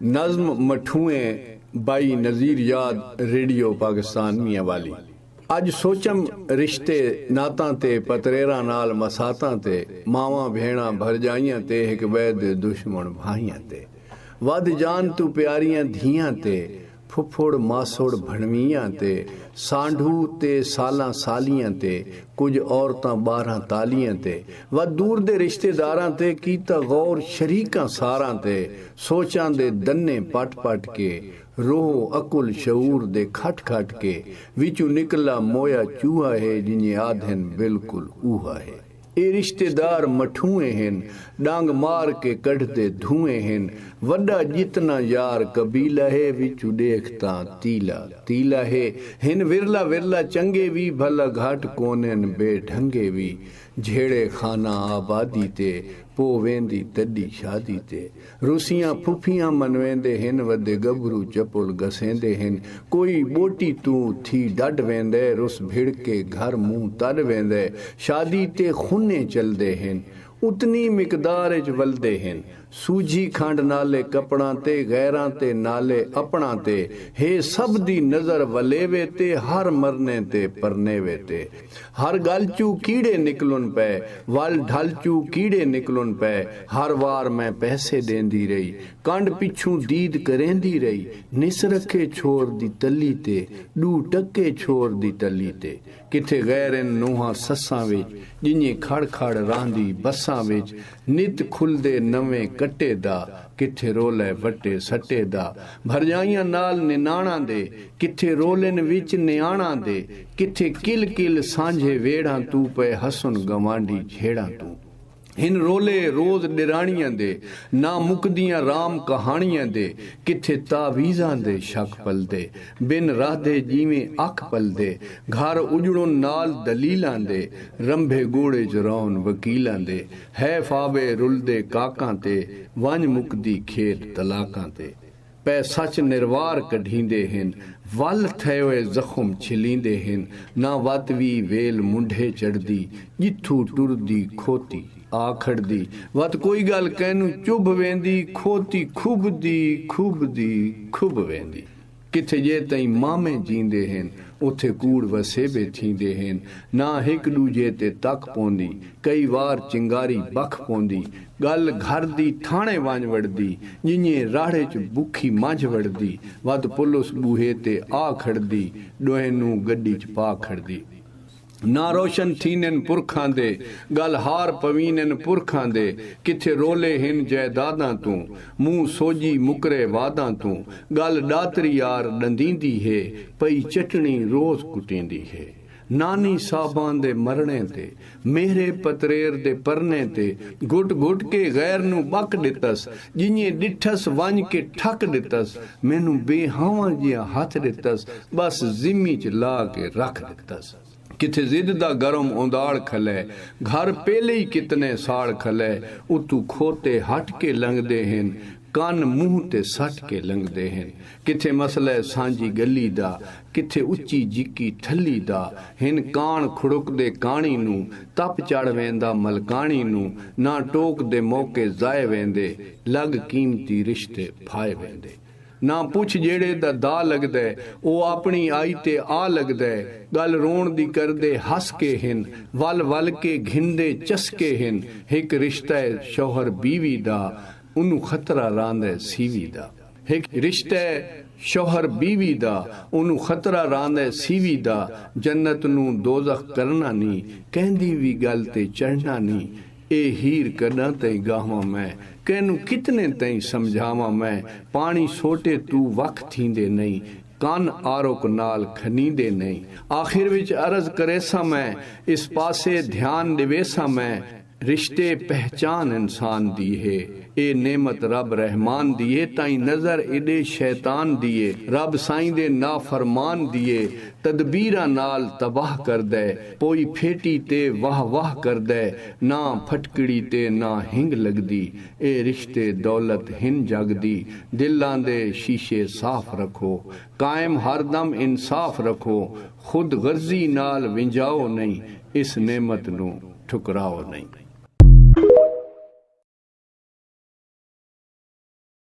नज़्म मठूए बाई नज़ीर याद रेडियो पाकिस्तान मियाँ वाली। अज सोचम रिश्ते नातां ते पतरेरा नाल मसातां ते मावां भेणां भरजाइयां ते हिक ॿिए दे दुश्मन भाइयां ते वध जान तू प्यारियां धियां ते फुफड़ मासोड़ भणवियां ते सांढू ते सालां सालियां ते कुछ औरतां 12 तालियां ते व दूर दे रिश्तेदारां ते कीता गौर शरीकां सारां ते सोचां दे दन्ने पट पट के रोह अकुल शऊर दे खट खट के विचू निकला मोया चूहा है जिन्हें आधन बिल्कुल ऊहा है। ए रिश्तेदार मठूए हैं डांग मार के कढ़ते धुएं हैं वड्डा जितना यार कबीला है विचू देखता तीला तीला है हिन विरला विरला चंगे भी भला घाट कोनेन बेढंगे भी झेड़े खाना आबादी ते पो वेंदी तड़ी शादी ते रुसियां फुफियां मनवेंदे हिन वदे गबरू चपुल घसेंदे हिन कोई बोटी तू थी डड वेंदे रुस भिड़ के घर मुंह तड़ वेंदे शादी ते खुने चलदे हिन उतनी मिकदार च वलदे हिन सूझी खंड नाले कपड़ा ते गैरां ते नाले अपना ते हे सब दी नजर वलेवे ते हर मरने ते परनेवे ते हर गल चू कीड़े निकलन पे वल ढल चू कीड़े निकलन पे हर वार मैं पैसे देंदी रही कंड पिछू दीद करेंदी रही निस रखे छोर दी तली ते डू टके छोर दी तली ते किथे गैरन नूहां सस्सां विच जिन्हें खड़ खड़ रांदी बसां विच नित खुलदे नवें कट्टे दा किथे रोले वट्टे सट्टे दा भरजाइयां नाल निनाणा दे किथे रोलन विच न्याणा दे किथे किल किल सांझे वेड़ा तू पे हसन गवांडी छेड़ा तू हिन रोले रोज डिराणियां दे ना मुकदियां राम कहानियां दे किथे तावीज़ां दे शक पलदे बिन राधे जीवें अख पलदे घर उजड़ुन नाल दलीलां दे रंभे गूड़े च रौन वकीलां दे है फावे रुलदे काकां ते वंज मुकदी खेत तलाकां ते पै सच निर्वार कढींदे हिन वल थयोए जख्म छिलींदे हिन ना वतवी वेल मुंढे चढ़दी जिथू टुरदी खोती आखड़दी वत कोई गल कहनू चुभ वेंदी खोती खुबदी खुबदी खुब वेंदी किथे जे तई मामे जींदे हिन उथे कूड़ वसेबे थींदे हिन ना हिक दूजे ते तक पोंदी कई वार चिंगारी बख पोंदी गल घर दी थाणे वंज वड़दी जिन्हें राड़े च बुखी मंझ वड़दी वत पुलिस बूहे ते आ खड़दी डोहनू गड्डी च पा खड़दी ना रोशन थीनन पुरखां दे गल हार पवीनन पुरखां दे किथे रोले हिन जायदादां तू मुंह सोजी मुकरे वादां तू गल डातरी यार डंदींदी है पई चटनी रोज कुटींदी है नानी साहबान दे मरने ते मेरे पतरेर दे परने ते गुट गुट के गैर नू बक दितस जिन्हें डिठस वंज के ठक दितस मैनू बेहावां जिहा हथ दितस बस जिम्मी च ला के रख दितस किथे जिद दा गरम उंदाड़ खले घर पहले ही कितने साड़ खले उतू खोते हट के लंघदे हिन कान मुंह ते सट के लंघदे हिन किथे मसले सांझी गली दा किथे उच्ची जिक्की ठल्ली दा हिन कान खुड़कदे काणी नू तप चढ़ वेंदा मलकाणी नू ना टोक दे मौके जाए वेंदे लग कीमती रिश्ते फाए वेंदे ना पुछ जेड़े दा दा लगदे ओ अपनी आई ते आ लगदे गल रोण दी करदे हस के हिन वल वल के घिंदे चसके हिन हिक रिश्ता शौहर बीवी दा उन्नू खतरा रांदे सीवी दा हिक रिश्ता शौहर बीवी दा उन्नू खतरा रांदे सीवी दा जन्नत नू दोज़ख करना नी कहंदी वी गल ते चढ़ना नी ए हीर कदा तई गावां मैं कहनू कितने तई समझावां मैं पानी सोटे तू वख थींदे नहीं कान आरोक नाल खनींदे नहीं आखिर विच अर्ज करेसा मैं इस पासे ध्यान दिवेसा मैं रिश्ते पहचान इंसान दी है ए नेमत रब रहमान दिए ताई नजर एडे शैतान दिए रब साईं दे नाफरमान दिए तदबीरा नाल तबाह कर दे पोई फेटी ते वाह वाह कर दे ना फटकड़ी ते ना हिंग लगदी ए रिश्ते दौलत हिन जगदी दिलां दे शीशे साफ रखो कायम हरदम इंसाफ रखो खुद गर्जी नाल विंजाओ नहीं इस नेमत नू ठुकराओ नहीं।